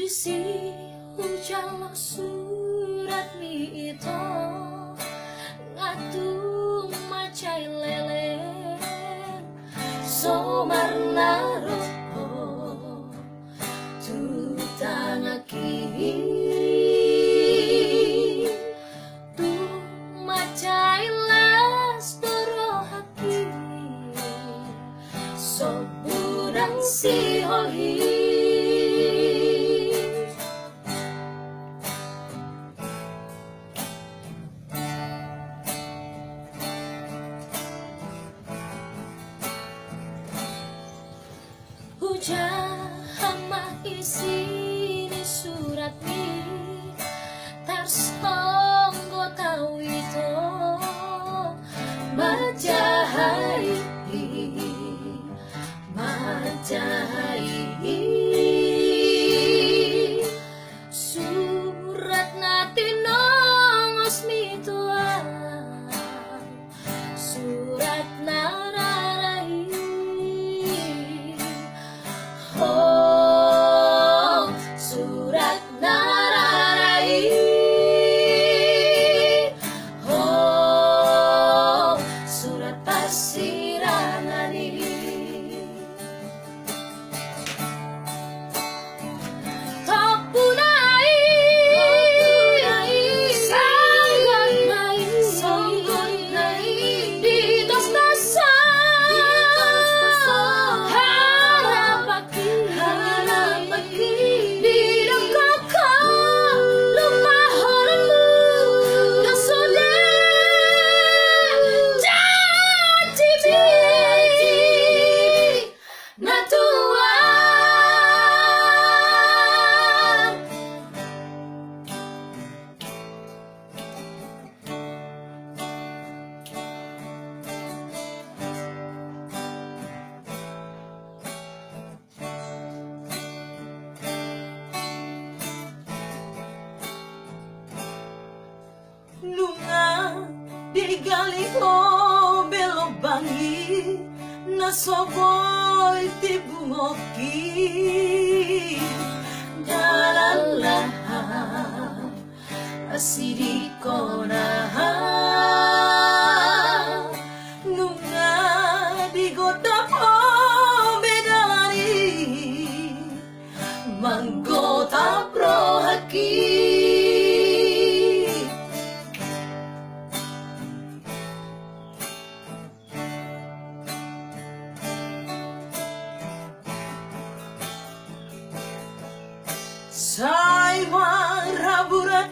Disi hujan surat mi ito ngatung macai lele somar roho tutangaki tu macai las dorohaki soburang si hohi. Hujan hama isi ni surat ni tarsonggo tau itu majahai surat nati nongos mi tuan surat nararai oh surat nararai oh surat pasirangani topunai sanggon nai di tos harapaki di dongkoko lumah hormu gasole janji natuan. Nunga digali ko belok bangi nasoboy tibungoki dalala asiri ko na nunga digoda ko bedari manggota prohaki. Sai maraburat